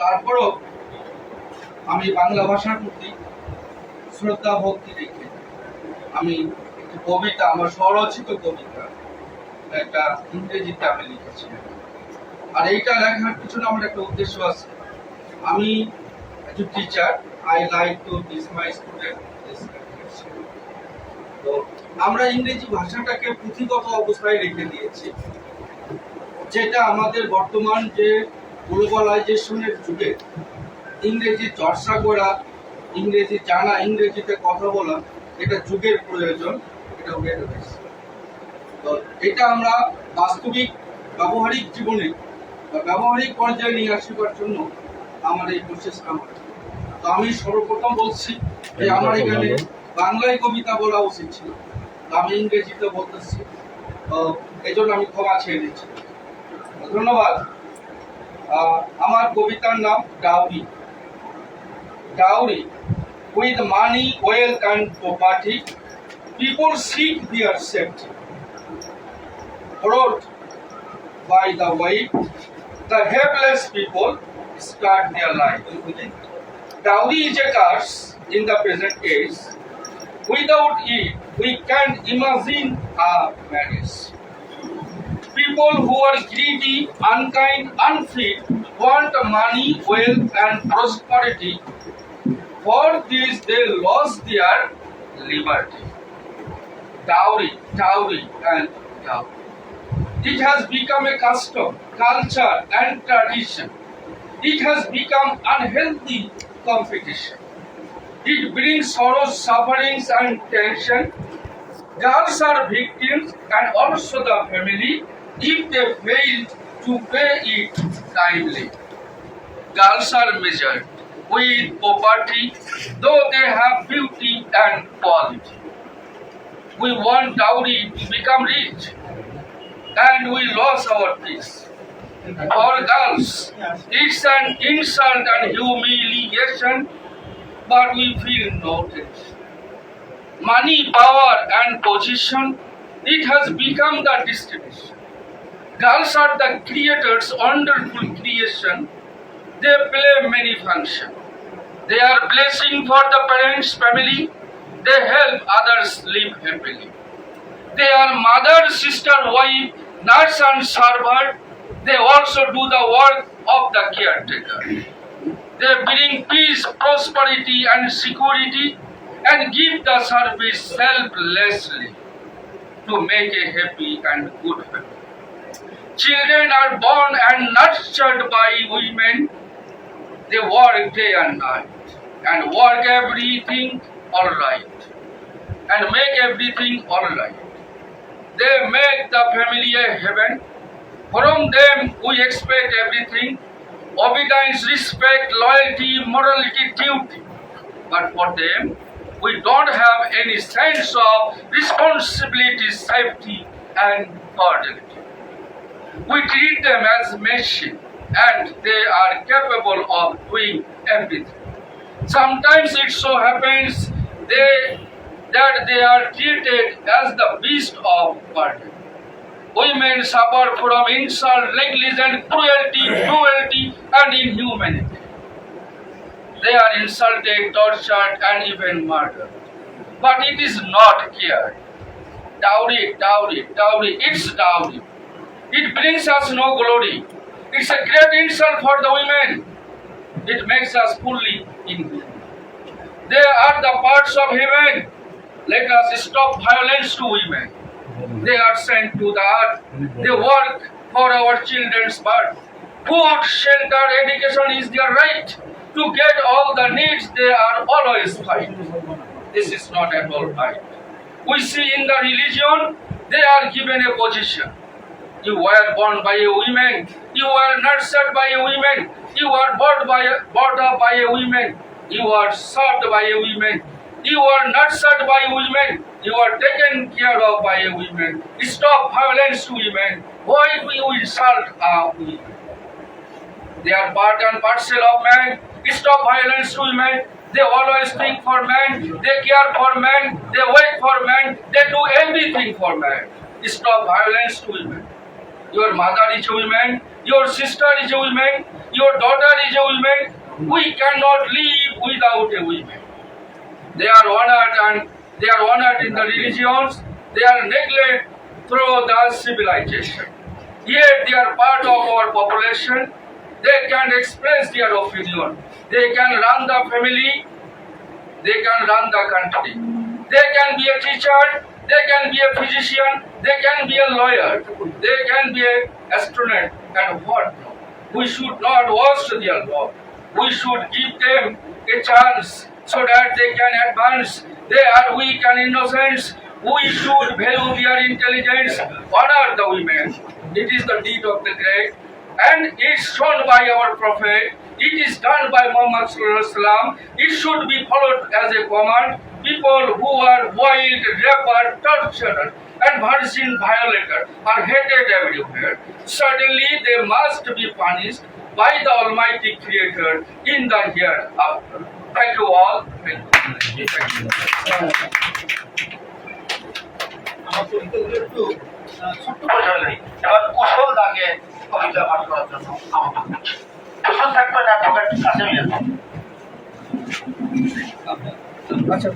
তারপরও আমি বাংলা ভাষার প্রতি শ্রদ্ধা ভক্তি রেখে আমি একটি কবিতা, আমার স্বরচিত কবিতা একটা ইংরেজিতে আমি লিখেছি। আর এইটা লেখার পিছনে আমার একটা উদ্দেশ্য আছে। আমি একজন teacher, I like to teach my student. তো আমরা ইংরেজি ভাষাটাকে পুঁথিগত অবস্থায় রেখে দিয়েছি, যেটা আমাদের বর্তমান যে গ্লোবালাইজেশনের যুগে ইংরেজি চর্চা করা, ইংরেজি জানা, ইংরেজিতে কথা বলা, এটা যুগের প্রয়োজন, এটা হয়ে রয়েছে। তো এটা আমরা বাস্তবিক ব্যবহারিক জীবনে বা ব্যবহারিক পর্যায়ে নিয়ে আসবার জন্য আমার এই প্রচেষ্টা। তো আমি সর্বপ্রথম বলছি যে আমার এখানে বাংলায় কবিতা বলা উচিত ছিল, আমি ইংরেজিতে বলতেছি, তো এই জন্য আমি ক্ষমা চেয়ে দিচ্ছি। ধন্যবাদ। আমার কবিতার নাম dowry. Dowry. With money, wealth and property, people seek their safety. Brought by the weight, the helpless people start their life. Dowry is a curse in the present case. Without it, we can't imagine a marriage. People who are greedy, unkind, unfit, want money, wealth and prosperity. For this they lost their liberty. Dowry, dowry and dowry. It has become a custom, culture and tradition. It has become unhealthy competition. It brings sorrows, sufferings and tension. Girls are victims and also the family if they fail to pay it timely. Girls are measured with poverty, though they have beauty and quality. We want dowry to become rich, and we lost our peace. For girls, it's an insult and humiliation, but we feel no tension. Money, power, and position, it has become the destination. Girls are the creator's wonderful creation. They play many functions. They are blessing for the parents' family. They help others live happily. They are mother, sister, wife, nurse and servant. They also do the work of the caretaker. They bring peace, prosperity and security and give the service selflessly to make a happy and good family. Children are born and nurtured by women. They work day and night and work everything all right and make everything all right. They make the family a heaven. From them we expect everything: obedience, respect, loyalty, morality, duty. But for them we don't have any sense of responsibility, safety and fidelity. We treat them as machine and they are capable of doing everything. Sometimes it so happens that they are treated as the beast of burden. Women suffer from insult, negligence, cruelty, and inhumanity. They are insulted, tortured, and even murdered. But it is not cared. Dowry, dowry, dowry, it's dowry. It brings us no glory. It's a great insult for the women. It makes us fully inhuman. They are the parts of heaven. Let us stop violence to women. They are sent to the earth. They work for our children's birth. Food, shelter, education is their right. To get all the needs, they are always fight. This is not at all right. We see in the religion, they are given a position. You were born by a woman. You were nurtured by a woman. You were brought up by a woman. You are served by a woman. You are nurtured by women. You are taken care of by a woman. Stop violence to women. Why do you insult a woman? They are part and parcel of man. Stop violence to women. They always think for man. They care for man. They wait for man. They do everything for man. Stop violence to women. Your mother is a woman. your sister is a woman, your daughter is a woman. We cannot live without a woman. They are honored and they are honored in the religions. They are neglected through the civilization. Yet they are part of our population. They can express their opinion. They can run the family. They can run the country. They can be a teacher. They can be a physician. They can be a lawyer. They can be an astronaut. And what? We should not waste their love. We should give them a chance so that they can advance. They are weak and innocent. We should value their intelligence, honor the women. It is the deed of the great, and it's shown by our Prophet. It is done by Muhammad Sallallahu Alaihi Wasallam. It should be followed as a command. People who are wild, rapper, torturer, and virgin violator are hated everywhere. Certainly, they must be punished by the Almighty Creator in the hereafter. Thank you all. Thank you. একটু ছোট্ট পয়সা নেই এবার কুশল দাগে কবিতা পাঠ করার জন্য আমাকে কুশল থাকবে না আপনার কাছে নিয়ে আচ্ছা